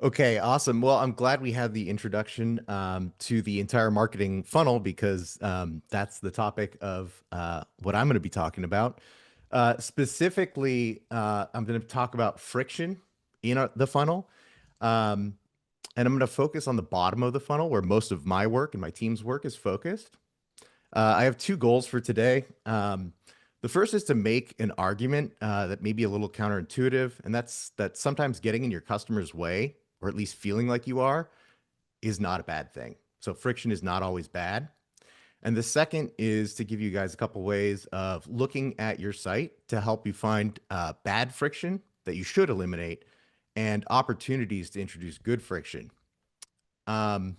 Okay, awesome. Well, I'm glad we had the introduction to the entire marketing funnel because that's the topic of what I'm going to be talking about. Specifically, I'm going to talk about friction in the funnel. Um, and I'm going to focus on the bottom of the funnel where most of my work and my team's work is focused. I have two goals for today. The first is to make an argument that may be a little counterintuitive, and that's that sometimes getting in your customer's way, or at least feeling like you are, is not a bad thing. So friction is not always bad. And the second is to give you guys a couple ways of looking at your site to help you find bad friction that you should eliminate and opportunities to introduce good friction. Um,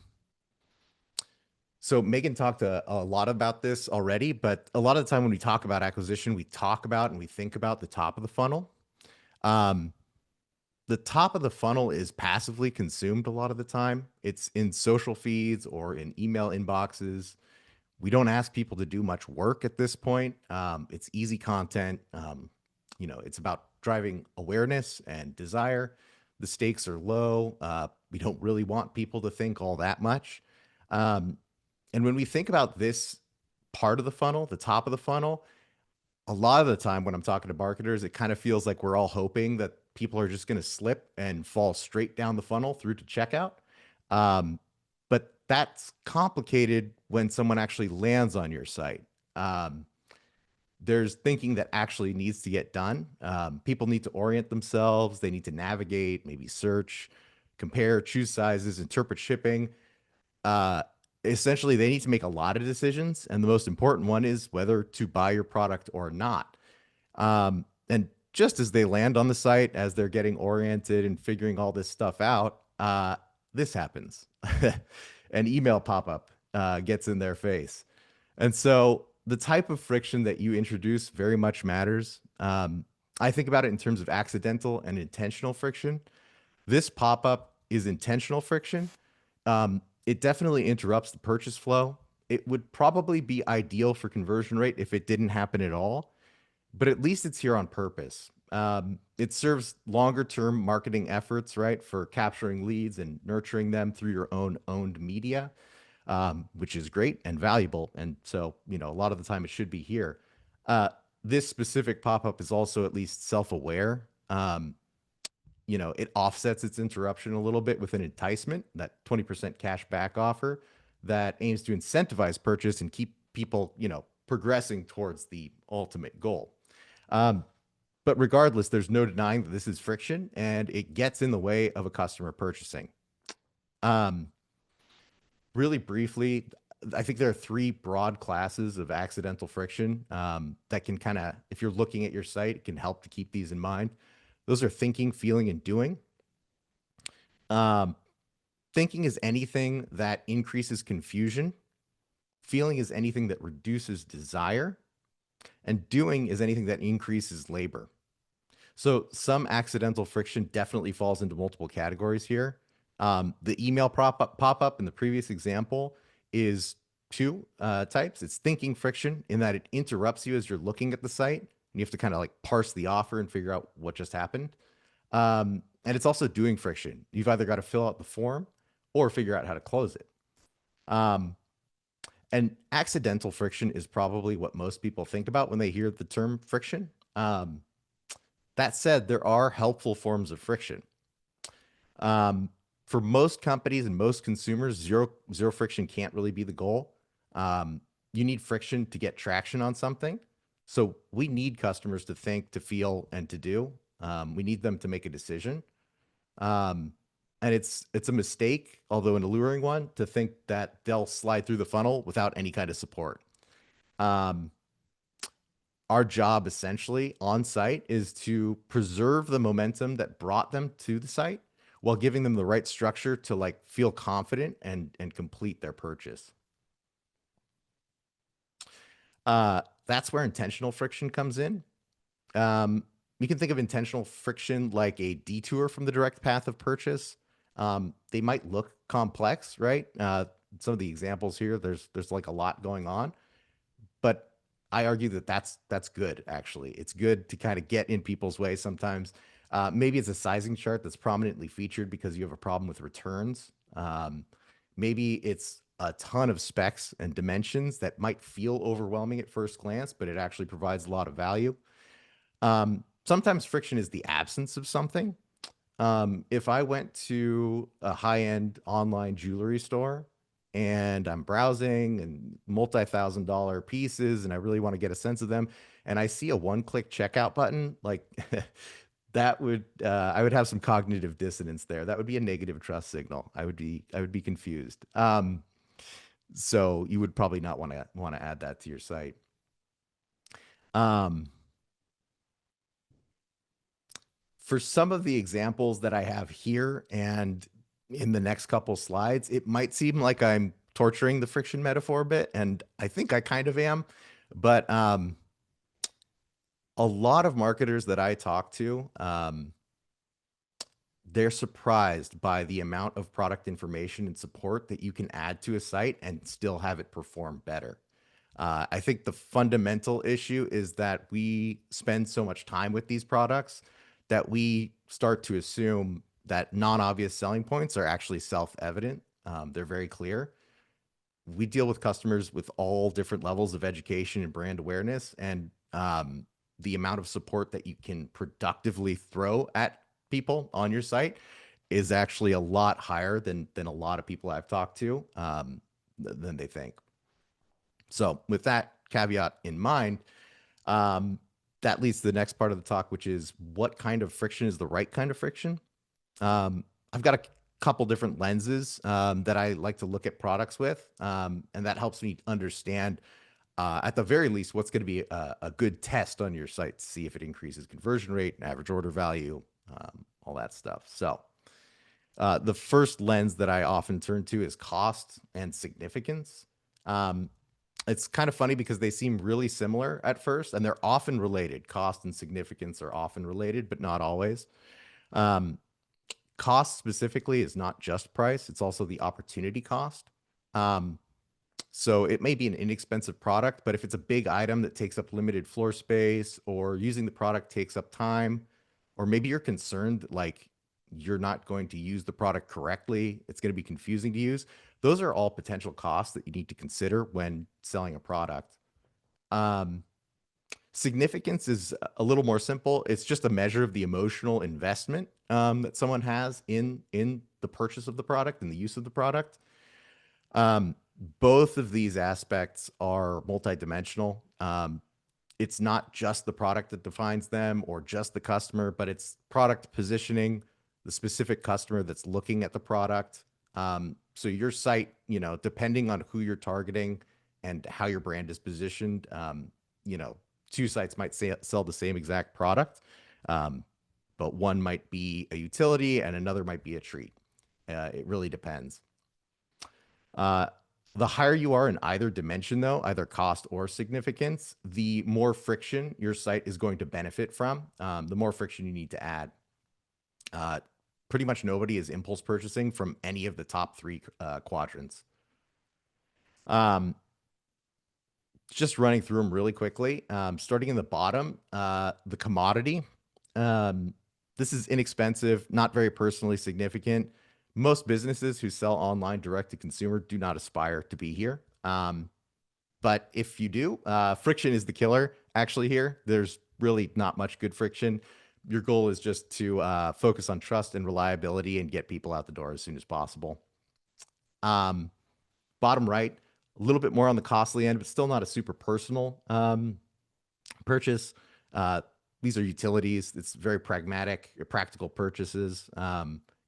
So Megan talked a lot about this already, but a lot of the time when we talk about acquisition, we talk about and we think about the top of the funnel. Um, the top of the funnel is passively consumed a lot of the time. It's in social feeds or in email inboxes. We don't ask people to do much work at this point. It's easy content. It's about driving awareness and desire. The stakes are low. We don't really want people to think all that much. Um, and when we think about this part of the funnel, the top of the funnel, a lot of the time when I'm talking to marketers, it kind of feels like we're all hoping that people are just going to slip and fall straight down the funnel through to checkout. Um, but that's complicated when someone actually lands on your site. Um, there's thinking that actually needs to get done. People need to orient themselves. They need to navigate, maybe search, compare, choose sizes, interpret shipping. Uh, Essentially, they need to make a lot of decisions, and the most important one is whether to buy your product or not. And just as they land on the site, as they're getting oriented and figuring all this stuff out, this happens. An email pop-up gets in their face. And so the type of friction that you introduce very much matters. I think about it in terms of accidental and intentional friction. This pop-up is intentional friction. It definitely interrupts the purchase flow. It would probably be ideal for conversion rate if it didn't happen at all, but at least it's here on purpose. It serves longer term marketing efforts, right, for capturing leads and nurturing them through your own owned media, which is great and valuable. And so, a lot of the time it should be here. Uh, this specific pop up is also at least self aware. It offsets its interruption a little bit with an enticement, that 20% cash back offer that aims to incentivize purchase and keep people, progressing towards the ultimate goal. Um, but regardless, there's no denying that this is friction and it gets in the way of a customer purchasing. Um, Really briefly, I think there are three broad classes of accidental friction that can kind of, if you're looking at your site, it can help to keep these in mind. Those are thinking, feeling, and doing. Um, Thinking is anything that increases confusion. Feeling is anything that reduces desire. And doing is anything that increases labor. So some accidental friction definitely falls into multiple categories here. The email pop up in the previous example is two types. It's thinking friction in that it interrupts you as you're looking at the site, and you have to kind of like parse the offer and figure out what just happened. And it's also doing friction. You've either got to fill out the form or figure out how to close it. Um, and accidental friction is probably what most people think about when they hear the term friction. That said, there are helpful forms of friction. Um, for most companies and most consumers, zero friction can't really be the goal. You need friction to get traction on something. So we need customers to think, to feel, and to do. We need them to make a decision. Um, and it's a mistake, although an alluring one, to think that they'll slide through the funnel without any kind of support. Um, our job essentially on site is to preserve the momentum that brought them to the site while giving them the right structure to like feel confident and complete their purchase. That's where intentional friction comes in. Um, you can think of intentional friction like a detour from the direct path of purchase. They might look complex, right? Some of the examples here, there's like a lot going on, but I argue that that's good. Actually, it's good to kind of get in people's way sometimes. Maybe it's a sizing chart that's prominently featured because you have a problem with returns. Maybe it's a ton of specs and dimensions that might feel overwhelming at first glance, but it actually provides a lot of value. Sometimes friction is the absence of something. If I went to a high-end online jewelry store and I'm browsing and multi-thousand-dollar pieces and I really want to get a sense of them, and I see a one-click checkout button, like that would I would have some cognitive dissonance there. That would be a negative trust signal. I would be confused. So you would probably not want to add that to your site. Um, for some of the examples that I have here and in the next couple slides, it might seem like I'm torturing the friction metaphor a bit, and I think I kind of am. But a lot of marketers that I talk to, they're surprised by the amount of product information and support that you can add to a site and still have it perform better. I think the fundamental issue is that we spend so much time with these products that we start to assume that non-obvious selling points are actually self-evident. They're very clear. We deal with customers with all different levels of education and brand awareness, and the amount of support that you can productively throw at people on your site is actually a lot higher than a lot of people I've talked to than they think. So with that caveat in mind, that leads to the next part of the talk, which is what kind of friction is the right kind of friction. I've got a couple different lenses that I like to look at products with, and that helps me understand, at the very least, what's going to be a good test on your site to see if it increases conversion rate, average order value, all that stuff. So the first lens that I often turn to is cost and significance. It's kind of funny because they seem really similar at first, and they're often related. Cost and significance are often related, but not always. Cost specifically is not just price, it's also the opportunity cost. So it may be an inexpensive product, but if it's a big item that takes up limited floor space, or using the product takes up time, or maybe you're concerned like you're not going to use the product correctly, it's going to be confusing to use. Those are all potential costs that you need to consider when selling a product. Significance is a little more simple. It's just a measure of the emotional investment that someone has in the purchase of the product and the use of the product. Both of these aspects are multidimensional. It's not just the product that defines them or just the customer, but it's product positioning, the specific customer that's looking at the product. So your site, depending on who you're targeting and how your brand is positioned, two sites might sell the same exact product, but one might be a utility and another might be a treat. It really depends. The higher you are in either dimension, though, either cost or significance, the more friction your site is going to benefit from, the more friction you need to add. Pretty much nobody is impulse purchasing from any of the top three quadrants. Just running through them really quickly. Starting in the bottom, the commodity. This is inexpensive, not very personally significant. Most businesses who sell online direct to consumer do not aspire to be here. But if you do, friction is the killer. Actually, here, there's really not much good friction. Your goal is just to focus on trust and reliability and get people out the door as soon as possible. Bottom right, a little bit more on the costly end, but still not a super personal purchase. These are utilities. It's very pragmatic, practical purchases.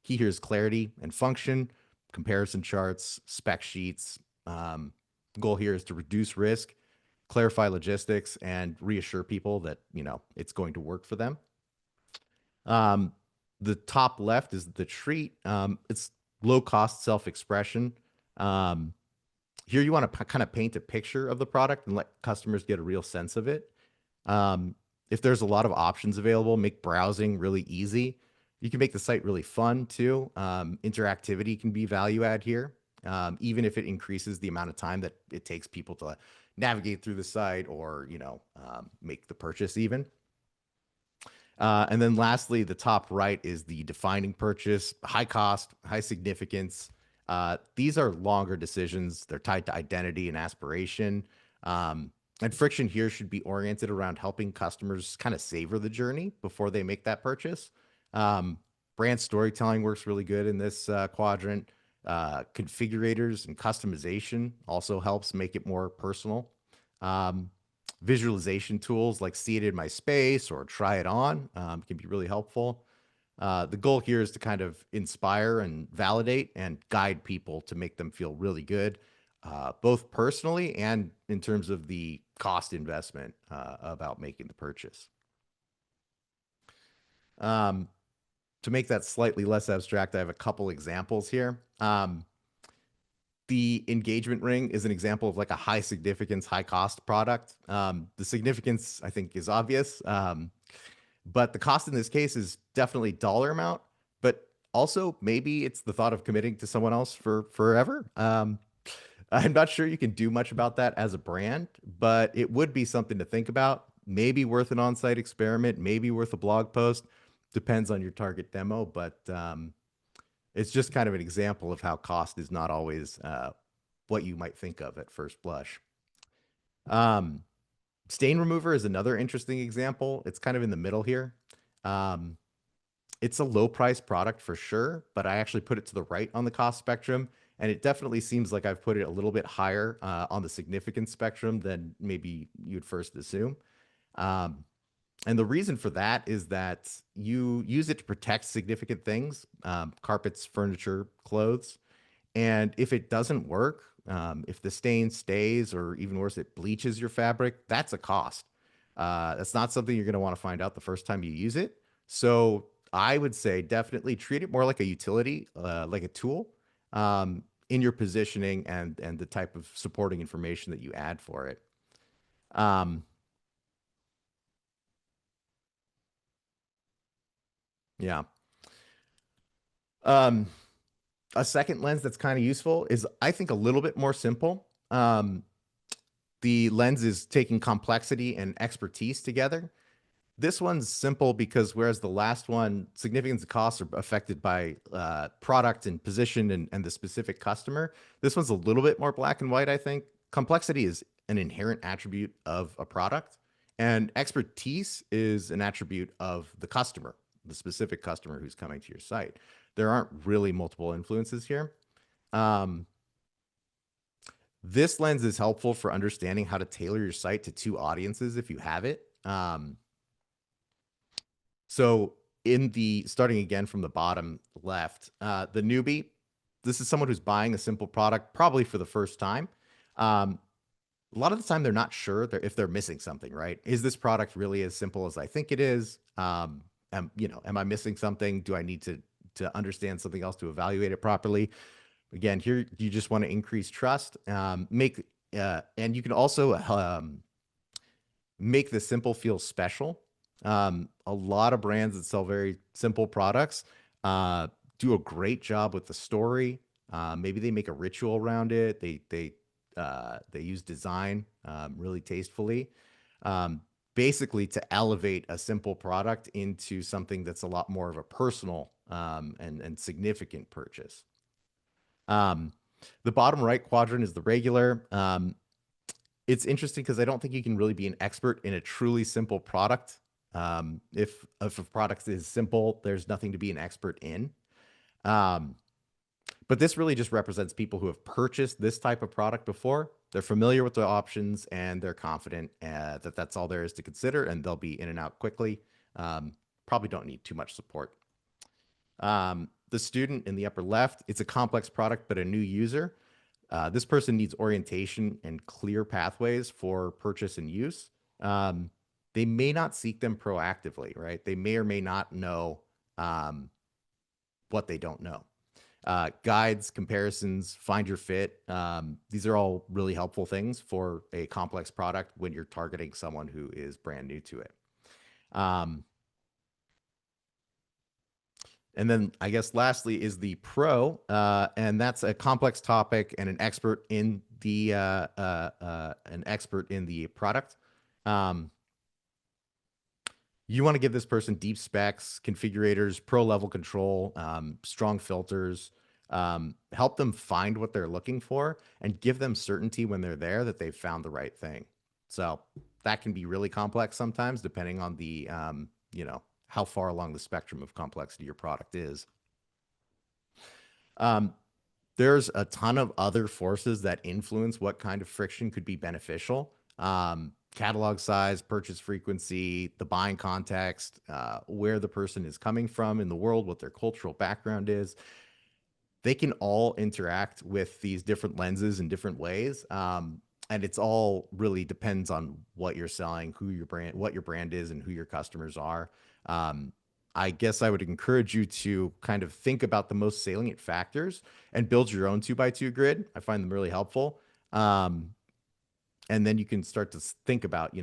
Key here is clarity and function, comparison charts, spec sheets. The goal here is to reduce risk, clarify logistics, and reassure people that, it's going to work for them. The top left is the treat. It's low cost self-expression. Here you want to kind of paint a picture of the product and let customers get a real sense of it. If there's a lot of options available, make browsing really easy. You can make the site really fun too. Interactivity can be value add here, even if it increases the amount of time that it takes people to navigate through the site or, make the purchase even. And then lastly, the top right is the defining purchase, high cost, high significance. These are longer decisions. They're tied to identity and aspiration. And friction here should be oriented around helping customers kind of savor the journey before they make that purchase. Um, Brand storytelling works really good in this quadrant. Configurators and customization also helps make it more personal. Um, Visualization tools like see it in my space or try it on can be really helpful. The goal here is to kind of inspire and validate and guide people to make them feel really good, both personally and in terms of the cost investment about making the purchase. Um, to make that slightly less abstract, I have a couple examples here. The engagement ring is an example of like a high significance, high cost product. The significance, I think, is obvious. But the cost in this case is definitely dollar amount, but also maybe it's the thought of committing to someone else for forever. I'm not sure you can do much about that as a brand, but it would be something to think about. Maybe worth an on-site experiment, maybe worth a blog post. Depends on your target demo, but it's just kind of an example of how cost is not always what you might think of at first blush. Um, Stain remover is another interesting example. It's kind of in the middle here. Um, it's a low price product for sure, but I actually put it to the right on the cost spectrum. And it definitely seems like I've put it a little bit higher on the significance spectrum than maybe you'd first assume. Um, and the reason for that is that you use it to protect significant things, carpets, furniture, clothes. And if it doesn't work, if the stain stays, or even worse, it bleaches your fabric, that's a cost. That's not something you're going to want to find out the first time you use it. So I would say definitely treat it more like a utility, like a tool in your positioning and the type of supporting information that you add for it. Um, yeah. Um, a second lens that's kind of useful is, I think, a little bit more simple. The lens is taking complexity and expertise together. This one's simple because whereas the last one, significance and costs are affected by product and position and the specific customer, this one's a little bit more black and white, I think. Complexity is an inherent attribute of a product, and expertise is an attribute of the customer, the specific customer who's coming to your site. There aren't really multiple influences here. Um, this lens is helpful for understanding how to tailor your site to two audiences if you have it. So in the starting again from the bottom left, the newbie, this is someone who's buying a simple product probably for the first time. A lot of the time they're not sure if they're missing something, right? Is this product really as simple as I think it is? Am I missing something? Do I need to understand something else to evaluate it properly? Again, here you just want to increase trust. And you can also make the simple feel special. A lot of brands that sell very simple products do a great job with the story. Maybe they make a ritual around it. They use design really tastefully, basically to elevate a simple product into something that's a lot more of a personal and significant purchase. The bottom right quadrant is the regular. It's interesting because I don't think you can really be an expert in a truly simple product. If a product is simple, there's nothing to be an expert in. But this really just represents people who have purchased this type of product before. They're familiar with the options and they're confident that that's all there is to consider, and they'll be in and out quickly. Probably don't need too much support. The student in the upper left, it's a complex product, but a new user. This person needs orientation and clear pathways for purchase and use. They may not seek them proactively, right? They may or may not know what they don't know. Guides, comparisons, find your fit. These are all really helpful things for a complex product when you're targeting someone who is brand new to it. And then I guess lastly is the pro, and that's a complex topic and an expert in the product. You want to give this person deep specs, configurators, pro level control, strong filters, help them find what they're looking for and give them certainty when they're there that they've found the right thing. So that can be really complex sometimes, depending on the, how far along the spectrum of complexity your product is. Um, there's a ton of other forces that influence what kind of friction could be beneficial. Catalog size, purchase frequency, the buying context, where the person is coming from in the world, what their cultural background is. They can all interact with these different lenses in different ways. And it's all really depends on what you're selling, who your brand, what your brand is, and who your customers are. Um, I guess I would encourage you to kind of think about the most salient factors and build your own 2x2 grid. I find them really helpful. And then you can start to think about,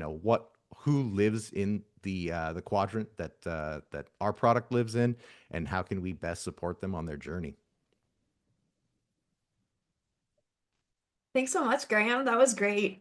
who lives in the quadrant that our product lives in, and how can we best support them on their journey. Thanks so much, Graham. That was great.